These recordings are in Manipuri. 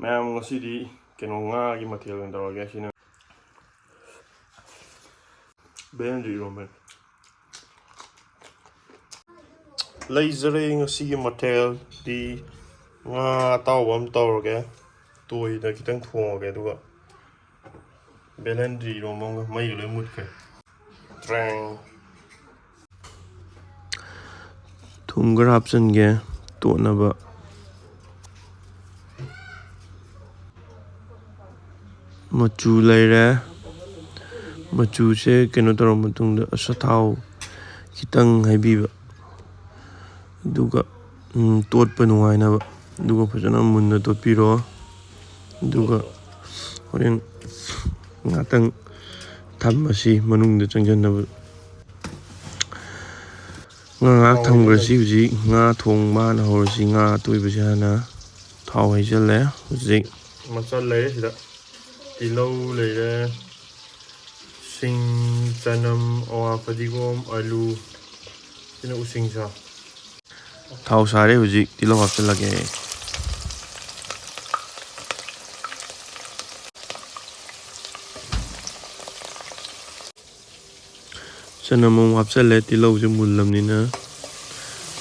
ꯃꯌꯥꯝ ꯉꯁꯤꯗꯤ ꯀꯩꯅꯣ ꯉꯥꯒꯤ ꯃꯊꯦꯜ ꯑꯣꯏꯅ ꯇꯧꯔꯒꯦ ꯁꯤꯅ ꯕꯦꯂꯦꯟꯗ꯭ꯔꯤ ꯏꯔꯣꯝꯕ ꯂꯩꯖꯔꯦ ꯉꯁꯤꯒꯤ ꯃꯊꯦꯜꯗꯤ ꯉꯥ ꯑꯇꯥꯎꯕ ꯑꯃ ꯇꯧꯔꯒꯦ ꯇꯣꯏꯗ ꯈꯤꯇꯪ ꯊꯣꯡꯉꯒꯦ ꯑꯗꯨꯒ ꯕꯦꯂꯦꯟꯗ꯭ꯔꯤ ꯏꯔꯣꯝꯕ ꯑꯃꯒ ꯃꯩ ꯂꯣꯏ ꯃꯨꯠꯈ꯭ꯔꯦ ꯇ꯭ꯔꯦꯡ ꯊꯨꯝ ꯈꯔ ꯍꯥꯞꯆꯤꯟꯒꯦ ꯇꯣꯠꯅꯕ ꯃꯆꯨ ꯂꯩꯔꯦ ꯃꯆꯨꯁꯦ ꯀꯩꯅꯣ ꯇꯧꯔꯕ ꯃꯇꯨꯡꯗ ꯑꯆꯥꯊꯥꯎ ꯈꯤꯇꯪ ꯍꯩꯕꯤꯕ ꯑꯗꯨꯒ ꯇꯣꯠꯄ ꯅꯨꯡꯉꯥꯏꯅꯕ ꯑꯗꯨꯒ ꯐꯖꯅ ꯃꯨꯟꯅ ꯇꯣꯠꯄꯤꯔꯣ ꯑꯗꯨꯒ ꯍꯣꯔꯦꯟ ꯉꯥꯛꯇꯪ ꯊꯝꯃꯁꯤ ꯃꯅꯨꯡꯗ ꯆꯪꯁꯤꯟꯅꯕ ꯉꯥꯏꯍꯥꯛ ꯊꯝꯈ꯭ꯔꯁꯤ ꯍꯧꯖꯤꯛ ꯉꯥ ꯊꯣꯡꯕ ꯍꯥꯟꯅ ꯍꯧꯔꯁꯤ ꯉꯥ ꯑꯇꯣꯏꯕꯁꯤ ꯍꯥꯟꯅ ꯊꯥꯎ ꯍꯩꯖꯤꯜꯂꯦ ꯍꯧꯖꯤꯛ ꯃꯆꯜ ꯂꯩꯔꯦ ꯁꯤꯗ ꯇꯤꯜꯍꯧ ꯂꯩꯔꯦ ꯁꯤꯡ ꯆꯅꯝ ꯑꯋꯥ ꯐꯗꯤꯒꯣꯝ ꯑꯂꯨ ꯁꯤꯅ ꯎꯁꯤꯡꯁꯥ ꯊꯥꯎ ꯁꯥꯔꯦ ꯍꯧꯖꯤꯛ ꯇꯤꯜꯍꯧ ꯍꯥꯞꯆꯤꯜꯂꯒꯦ ꯆꯅꯝ ꯑꯃꯨꯛ ꯍꯥꯞꯆꯤꯜꯂꯦ ꯇꯤꯜꯍꯧꯁꯦ ꯃꯨꯜꯂꯕꯅꯤꯅ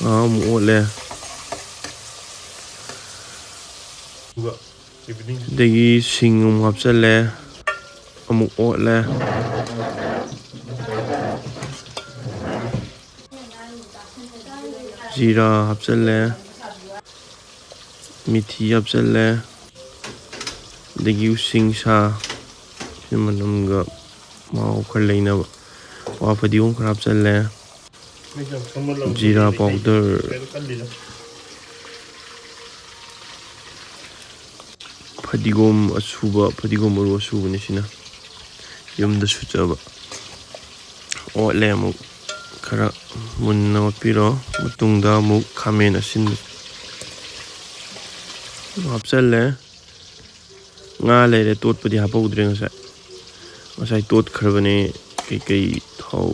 ꯉꯥꯏꯍꯥꯛ ꯑꯃꯨꯛ ꯑꯣꯠꯂꯦ ꯑꯗꯒꯤ ꯁꯤꯡ ꯑꯃꯨꯛ ꯍꯥꯞꯆꯤꯜꯂꯦ ꯑꯃꯨꯛ ꯑꯣꯠꯂꯦ ꯖꯤꯔꯥ ꯍꯥꯞꯆꯤꯜꯂꯦ ꯃꯤꯊꯤ ꯍꯥꯞꯆꯤꯜꯂꯦ ꯑꯗꯒꯤ ꯎꯁꯤꯡꯁꯥ ꯁꯤ ꯃꯅꯝꯒ ꯃꯍꯥꯎ ꯈꯔ ꯂꯩꯅꯕ ꯑꯋꯥ ꯐꯗꯤꯒꯣꯝ ꯈꯔ ꯍꯥꯞꯆꯤꯜꯂꯦ ꯖꯤꯔꯥ ꯄꯥꯎꯗꯔ ꯐꯗꯤꯒꯣꯝ ꯑꯁꯨꯕ ꯐꯗꯤꯒꯣꯝ ꯃꯔꯨ ꯑꯁꯨꯕꯅꯤ ꯁꯤꯅ ꯌꯨꯝꯗ ꯁꯨꯖꯕ ꯑꯣꯠꯂꯦ ꯑꯃꯨꯛ ꯈꯔ ꯃꯨꯟꯅ ꯑꯣꯠꯄꯤꯔꯣ ꯃꯇꯨꯡꯗ ꯑꯃꯨꯛ ꯈꯥꯃꯦꯟ ꯑꯁꯤꯟꯕ ꯍꯥꯞꯆꯤꯜꯂꯦ ꯉꯥ ꯂꯩꯔꯦ ꯇꯣꯠꯄꯗꯤ ꯍꯥꯞꯄꯧꯗ꯭ꯔꯦ ꯉꯁꯥꯏ ꯇꯣꯠꯈ꯭ꯔꯕꯅꯦ ꯀꯩꯀꯩ ꯊꯥꯎ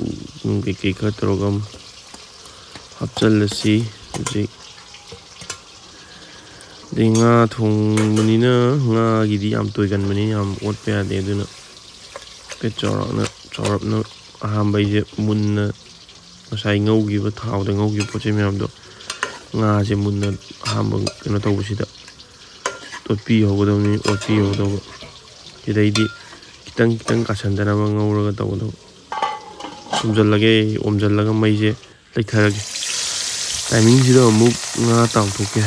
ꯀꯩꯀꯩ ꯈꯔ ꯇꯧꯔꯒ ꯍꯥꯞꯆꯤꯜꯂꯁꯤ ꯍꯧꯖꯤꯛ ꯑꯗꯩ ꯉꯥ ꯊꯣꯡꯕꯅꯤꯅ ꯉꯥꯒꯤꯗꯤ ꯌꯥꯝ ꯇꯣꯏꯒꯟꯕꯅꯤꯅ ꯌꯥꯝ ꯑꯣꯠꯄ ꯌꯥꯗꯦ ꯑꯗꯨꯅ ꯍꯥꯏꯐꯦꯠ ꯆꯥꯎꯔꯞꯅ ꯑꯍꯥꯟꯕ ꯑꯩꯁꯦ ꯃꯨꯟꯅ ꯉꯁꯥꯏ ꯉꯧꯈꯤꯕ ꯊꯥꯎꯗ ꯉꯧꯈꯤꯕ ꯄꯣꯠ ꯆꯩ ꯃꯌꯥꯝꯗꯣ ꯉꯥꯁꯦ ꯃꯨꯟꯅ ꯑꯍꯥꯟꯕ ꯀꯩꯅꯣ ꯇꯧꯕꯁꯤꯗ ꯇꯣꯠꯄꯤꯍꯧꯒꯗꯕꯅꯤ ꯑꯣꯠꯄꯤꯍꯧꯒꯗꯧꯕ ꯁꯤꯗꯩꯗꯤ ꯈꯤꯇꯪ ꯈꯤꯇꯪ ꯀꯥꯁꯟꯗꯅꯕ ꯉꯧꯔꯒ ꯇꯧꯒꯗꯧꯕ ꯑꯣꯝꯖꯤꯜꯂꯒ ꯃꯩꯁꯦ ꯂꯩꯊꯔꯒꯦ ꯇꯥꯏꯃꯤꯡꯁꯤꯗ ꯑꯃꯨꯛ ꯉꯥ ꯇꯥꯎꯊꯣꯛꯀꯦ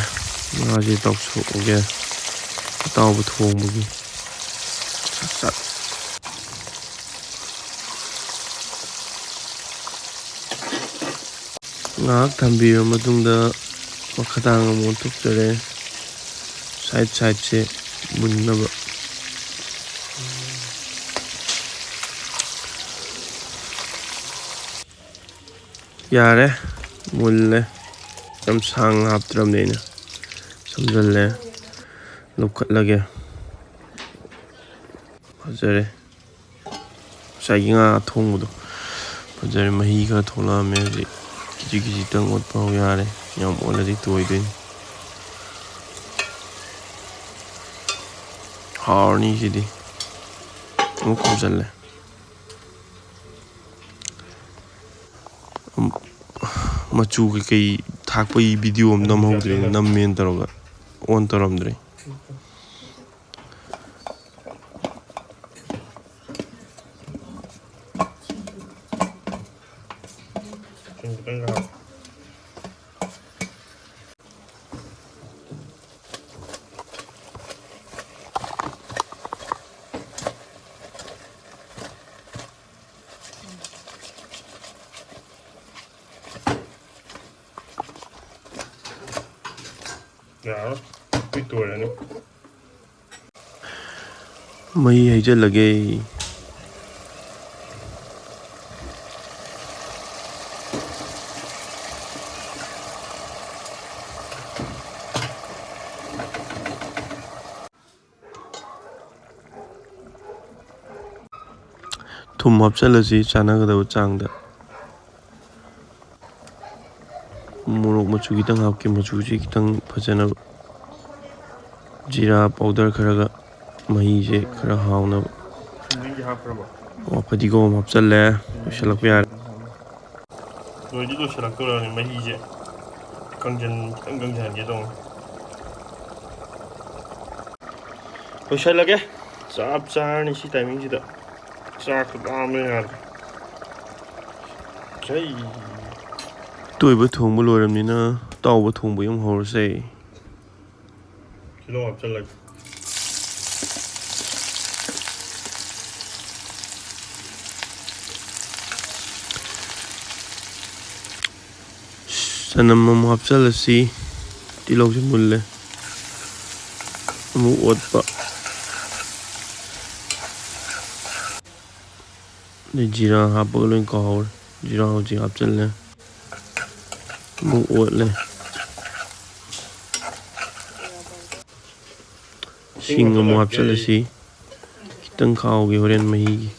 ꯉꯥꯁꯦ ꯇꯥꯎꯊꯣꯛꯑꯒꯦ ꯑꯇꯥꯎꯕ ꯊꯣꯡꯕꯒꯤ ꯉꯥꯏꯍꯥꯛ ꯊꯝꯕꯤꯔꯕ ꯃꯇꯨꯡꯗ ꯃꯈꯥꯇꯥꯡ ꯑꯃꯨꯛ ꯑꯣꯟꯊꯣꯛꯆꯔꯦ ꯁꯥꯏꯠꯁꯦ ꯃꯨꯟꯅꯕ ꯌꯥꯔꯦ ꯃꯨꯜꯂꯦ ꯌꯥꯝ ꯁꯥꯡꯅ ꯍꯥꯞꯇ꯭ꯔꯕꯅꯤ ꯑꯩꯅ ꯁꯝꯖꯜꯂꯦ ꯂꯧꯈꯠꯂꯒꯦ ꯐꯖꯔꯦ ꯉꯁꯥꯏꯒꯤ ꯉꯥ ꯑꯊꯣꯡꯕꯗꯣ ꯐꯖꯔꯦ ꯃꯍꯤ ꯈꯔ ꯊꯣꯛꯂꯛꯑꯝꯃꯦ ꯍꯧꯖꯤꯛ ꯈꯤꯖꯤꯛꯇꯪ ꯑꯣꯠꯄ ꯐꯥꯎ ꯌꯥꯔꯦ ꯌꯥꯝ ꯑꯣꯠꯂꯗꯤ ꯇꯣꯏꯗꯣꯏꯅꯤ ꯍꯥꯎꯔꯅꯤ ꯁꯤꯗꯤ ꯑꯃꯨꯛ ꯈꯨꯝꯖꯤꯜꯂꯦ ꯃꯆꯨ ꯀꯩꯀꯩ ꯊꯥꯛꯄꯒꯤ ꯚꯤꯗꯤꯑꯣ ꯑꯃ ꯅꯝꯍꯧꯗ꯭ꯔꯦ ꯅꯝꯃꯦꯅ ꯇꯧꯔꯒ ꯑꯣꯟ ꯇꯧꯔꯝꯗ꯭ꯔꯦ ꯌꯥꯔꯣꯏ ꯇꯣꯏꯔꯅꯤ ꯃꯍꯤ ꯍꯩꯖꯤꯜꯂꯒꯦ ꯊꯨꯝ ꯍꯥꯞꯆꯤꯜꯂꯁꯤ ꯆꯥꯟꯅꯒꯗꯕ ꯆꯥꯡꯗ ꯃꯣꯔꯣꯛ ꯃꯆꯨ ꯈꯤꯇꯪ ꯍꯥꯞꯀꯦ ꯃꯆꯨꯁꯤ ꯈꯤꯇꯪ ꯐꯖꯅꯕ ꯖꯤꯔꯥ ꯄꯥꯎꯗꯔ ꯈꯔꯒ ꯃꯍꯤꯁꯦ ꯈꯔ ꯍꯥꯎꯅꯕ ꯐꯗꯤꯒꯣꯝ ꯍꯥꯞꯆꯜꯂꯦ ꯂꯣꯏꯁꯤꯜꯂꯛꯄ ꯌꯥꯔꯦ ꯂꯣꯏꯗꯤ ꯂꯣꯏꯁꯤꯜꯂꯛꯇꯣꯔꯕꯅꯤ ꯃꯍꯤꯁꯦ ꯈꯤꯇꯪ ꯀꯪꯁꯤꯟꯍꯟꯒꯦ ꯇꯧꯅꯤ ꯂꯣꯏꯁꯤꯜꯂꯒꯦ ꯆꯞ ꯆꯥꯔꯅꯤ ꯁꯤ ꯇꯥꯏꯃꯤꯡꯁꯤꯗ ꯆꯥꯛꯁꯨ ꯂꯥꯝꯕ ꯌꯥꯗ꯭ꯔꯦ ꯑꯇꯣꯏꯕ ꯊꯣꯡꯕ ꯂꯣꯏꯔꯕꯅꯤꯅ ꯑꯇꯥꯎꯕ ꯊꯣꯡꯕ ꯌꯨꯝ ꯍꯧꯔꯁꯦ ꯇꯤꯜꯍꯧ ꯍꯥꯞꯆꯜꯂꯒꯦ ꯆꯅꯝ ꯑꯃꯨꯛ ꯍꯥꯞꯆꯜꯂꯁꯤ ꯇꯤꯜꯍꯧꯁꯤ ꯃꯨꯜꯂꯦ ꯑꯃꯨꯛ ꯑꯣꯠꯄ ꯑꯗꯩ ꯖꯤꯔꯥ ꯍꯥꯞꯄꯒ ꯂꯣꯏ ꯀꯥꯎꯍꯧꯔꯦ ꯖꯤꯔꯥ ꯍꯧꯖꯤꯛ ꯍꯥꯞꯆꯜꯂꯦ ꯑꯃꯨꯛ ꯑꯣꯠꯂꯦ ꯁꯤꯡ ꯑꯃꯨꯛ ꯍꯥꯞꯆꯜꯂꯁꯤ ꯈꯤꯇꯪ ꯈꯥꯎꯒꯦ ꯍꯣꯔꯦꯟ ꯃꯍꯤꯒꯤ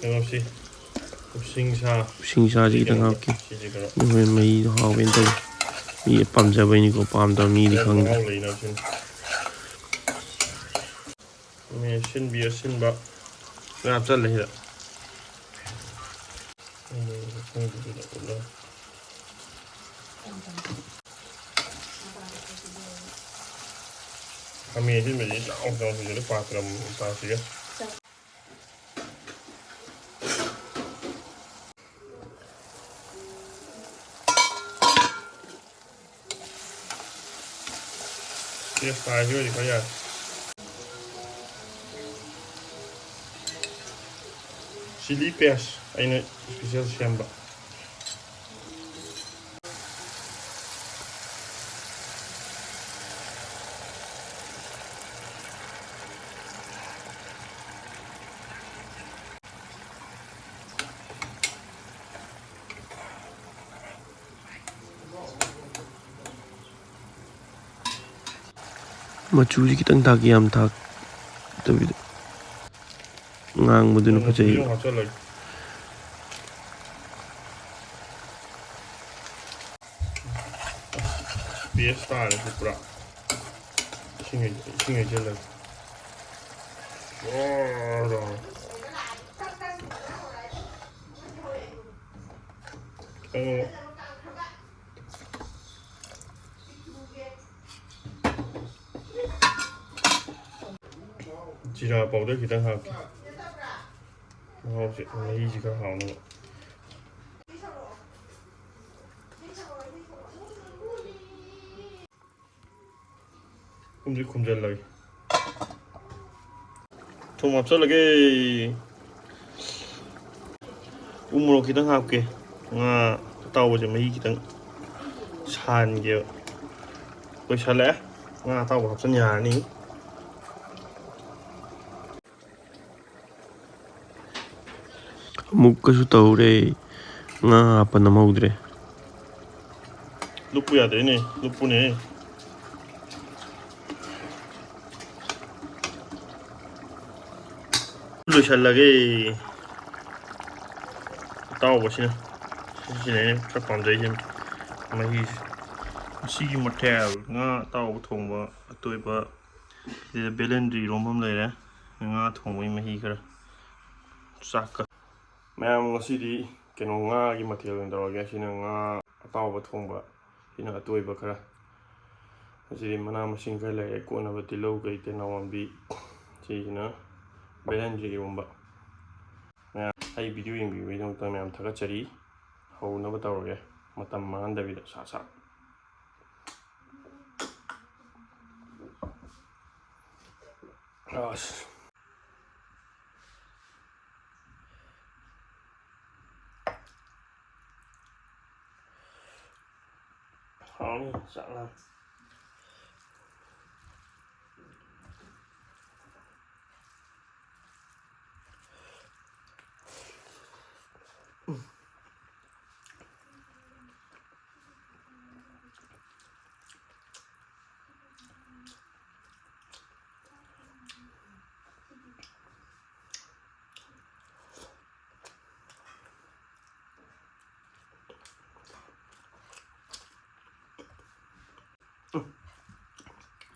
ꯀꯩꯅꯣꯁꯤ ꯎꯁꯤꯡꯁꯥꯁꯤ ꯈꯤꯇꯪ ꯍꯥꯞꯀꯦ ꯍꯣꯔꯦꯟ ꯃꯍꯤꯗꯣ ꯍꯥꯎꯒꯦꯅ ꯇꯧꯋꯤ ꯃꯤ ꯄꯥꯝꯖꯕꯩꯅꯤꯀꯣ ꯄꯥꯝꯗꯕ ꯃꯤꯗꯤ ꯈꯪꯗꯦ ꯑꯁꯤꯟꯕꯤ ꯑꯁꯤꯟꯕ ꯂꯣꯏ ꯍꯥꯞꯆꯜꯂꯦ ꯁꯤꯗ ꯈꯥꯃꯦꯟ ꯑꯁꯤꯟꯕꯁꯤ ꯆꯥꯎ ꯆꯥꯎ ꯁꯨꯖꯤꯜꯂ ꯄꯥꯇ꯭ꯔꯁꯤꯒ ꯇꯦꯖꯄꯥꯇꯥꯁꯤ ꯑꯣꯏꯗꯤ ꯈꯔ ꯌꯥꯔꯦ ꯆꯤꯂꯤ ꯄꯦꯁ ꯑꯩꯅ ꯏꯁꯄꯤꯁꯦꯜ ꯁꯦꯝꯕ ꯃꯆꯨꯁꯤ ꯈꯤꯇꯪ ꯊꯥꯛꯀꯦ ꯌꯥꯝ ꯊꯥꯛꯇꯕꯤꯗ ꯉꯥꯡꯕꯗꯨꯅ ꯐꯖꯩ ꯄꯦꯁ ꯇꯥꯔꯁꯤ ꯄꯨꯔꯥ ꯏꯁꯤꯡ ꯍꯩꯖꯤꯜꯂꯒ ꯈꯤꯇꯪ ꯖꯤꯔꯥ ꯄꯥꯎꯗꯔ ꯈꯤꯇꯪ ꯍꯥꯞꯀꯦ ꯃꯍꯥꯎꯁꯦ ꯃꯍꯤꯁꯤ ꯈꯔ ꯍꯥꯎꯅꯕ ꯈꯨꯝꯖꯤꯜꯂꯒꯦ ꯊꯨꯝ ꯍꯥꯞꯆꯜꯂꯒꯦ ꯎ ꯃꯣꯔꯣꯛ ꯈꯤꯇꯪ ꯍꯥꯞꯀꯦ ꯉꯥ ꯑꯇꯥꯎꯕꯁꯦ ꯃꯍꯤ ꯈꯤꯇꯪ ꯁꯥꯍꯟꯒꯦꯕ ꯂꯣꯏꯁꯜꯂꯛꯑꯦ ꯉꯥ ꯑꯇꯥꯎꯕ ꯍꯥꯞꯆꯤꯟ ꯌꯥꯔꯅꯤ ꯑꯃꯨꯛꯀꯁꯨ ꯇꯧꯔꯦ ꯉꯥ ꯍꯥꯞꯄ ꯅꯝꯍꯧꯗ꯭ꯔꯦ ꯂꯨꯞꯄꯨ ꯌꯥꯗ꯭ꯔꯦꯅꯦ ꯂꯨꯞꯄꯨꯅꯦ ꯂꯣꯏꯁꯜꯂꯒꯦ ꯑꯇꯥꯎꯕꯁꯤꯅ ꯁꯤꯁꯤꯅꯦ ꯑꯩꯅ ꯈꯔ ꯄꯥꯝꯖꯩꯁꯦ ꯃꯍꯤꯁꯦ ꯃꯁꯤꯒꯤ ꯃꯊꯦꯜ ꯉꯥ ꯑꯇꯥꯎꯕ ꯊꯣꯡꯕ ꯑꯇꯣꯏꯕ ꯁꯤꯗ ꯕꯦꯂꯦꯟꯗ꯭ꯔꯤ ꯏꯔꯣꯝꯕ ꯑꯃ ꯂꯩꯔꯦ ꯉꯥ ꯊꯣꯡꯕꯒꯤ ꯃꯍꯤ ꯈꯔ ꯆꯥꯛꯀ ꯃꯌꯥꯝ ꯉꯁꯤꯗꯤ ꯀꯩꯅꯣ ꯉꯥꯒꯤ ꯃꯊꯦꯜ ꯑꯣꯏꯅ ꯇꯧꯔꯒꯦ ꯁꯤꯅ ꯉꯥ ꯑꯇꯥꯎꯕ ꯊꯣꯡꯕ ꯁꯤꯅ ꯑꯇꯣꯏꯕ ꯈꯔ ꯑꯁꯤꯗꯤ ꯃꯅꯥ ꯃꯁꯤꯡ ꯈꯔ ꯂꯩꯔꯦ ꯀꯣꯠꯅꯕ ꯇꯤꯜꯍꯧ ꯀꯩ ꯇꯦꯅꯧꯋꯥꯝꯕꯤ ꯁꯤꯁꯤꯅ ꯕꯦꯂꯦꯟꯗ꯭ꯔꯤ ꯏꯔꯣꯝꯕ ꯃꯌꯥꯝ ꯑꯩ ꯚꯤꯗꯤꯑꯣ ꯌꯦꯡꯕꯤꯕꯒꯤꯗꯃꯛꯇ ꯃꯌꯥꯝ ꯊꯥꯒꯠꯆꯔꯤ ꯍꯧꯅꯕ ꯇꯧꯔꯒꯦ ꯃꯇꯝ ꯃꯥꯡꯍꯟꯗꯕꯤꯗ ꯁꯠ ꯑꯁ ꯍꯥꯎꯅꯤ ꯆꯥꯛ ꯂꯥꯝꯃꯦ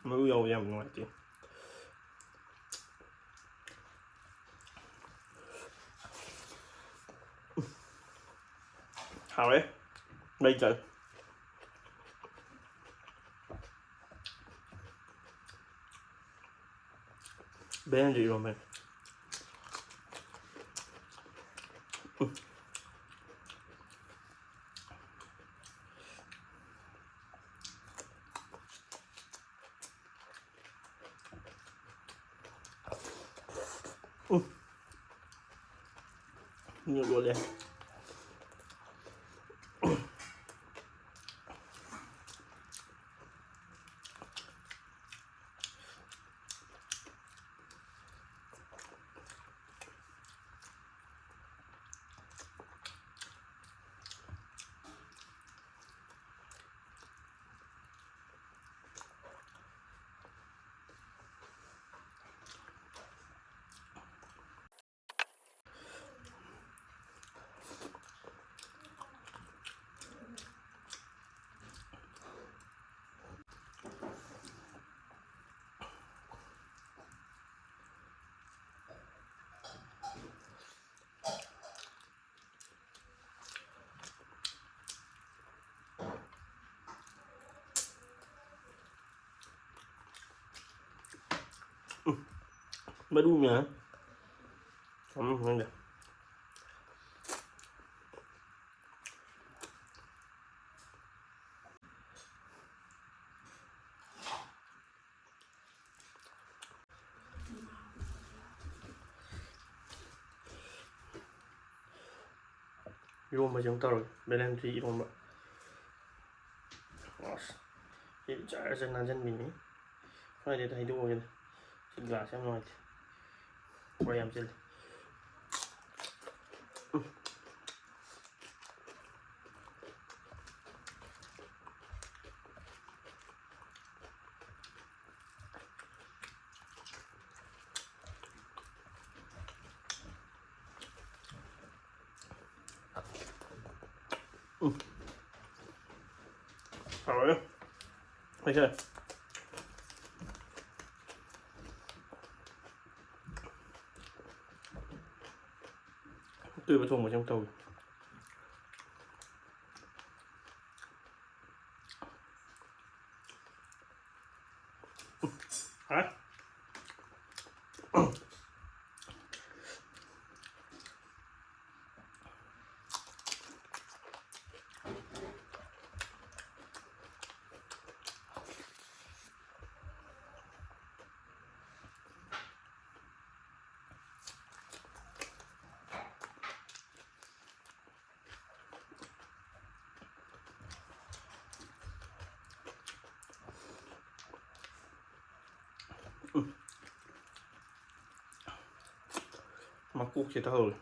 Mũ dâu ra ngoài chị. Hào đấy. Đây trời. Bên gì rồi mày. Nhiều đồ lên. Mới đun nhá. Ngon được. 이런 맛이 따로 메렌티 이런 맛. Chị trả chân là chân mình ấy. Thôi để thầy đua kìa. Chân gà xem nói thì quay em chân. Rồi. Thấy chưa? Tươi vào thùng vào trong tàu. Hả? Mặc cuộc chỉ thôi.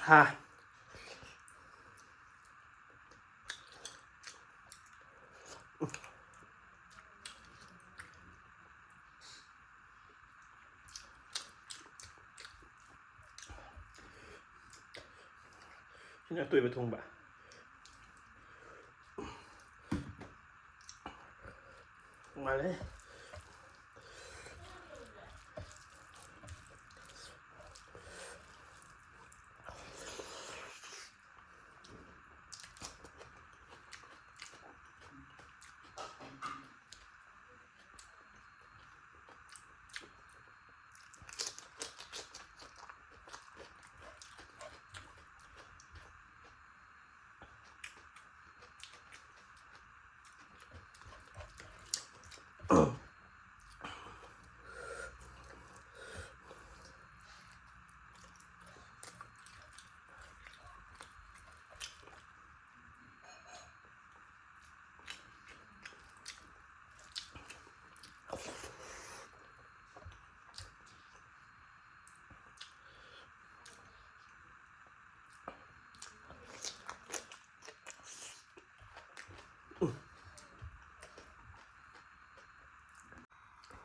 Ha. Chính là tươi với thùng bả. Ngoài đấy. โ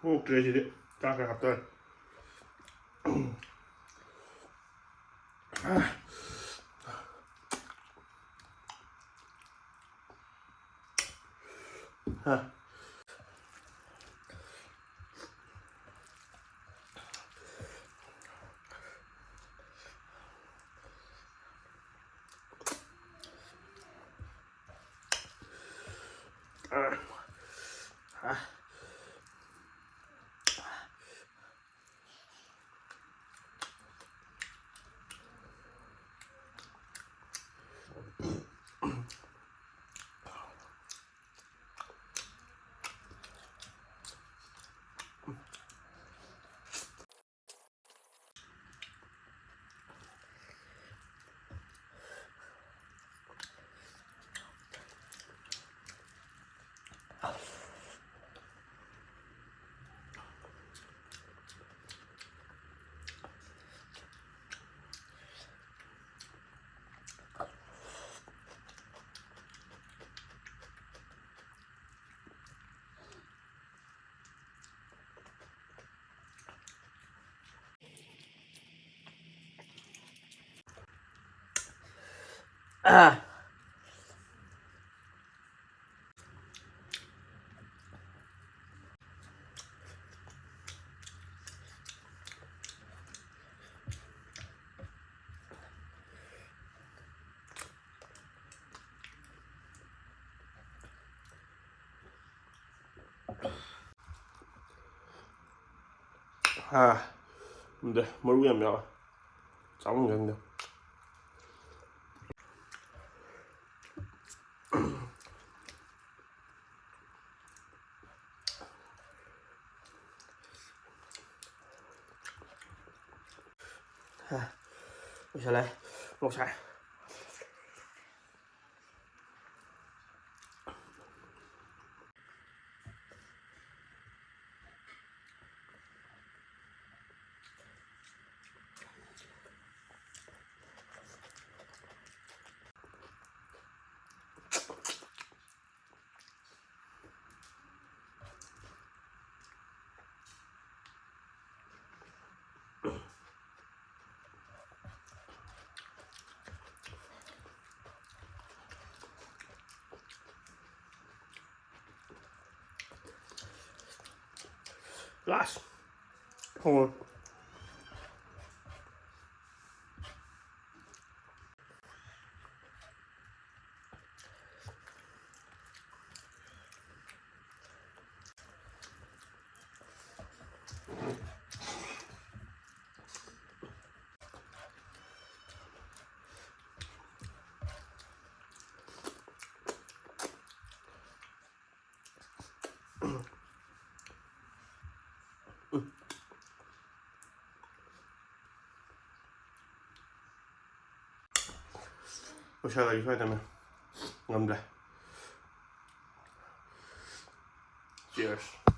อ้เกลือสิเด็ดจ้าครับเต้ยฮะ근데 모르겠냐 짜증난데ไม่ใช่เลยลูกชายglass hold on Posiada i fajtamy. Dobra. Cheers.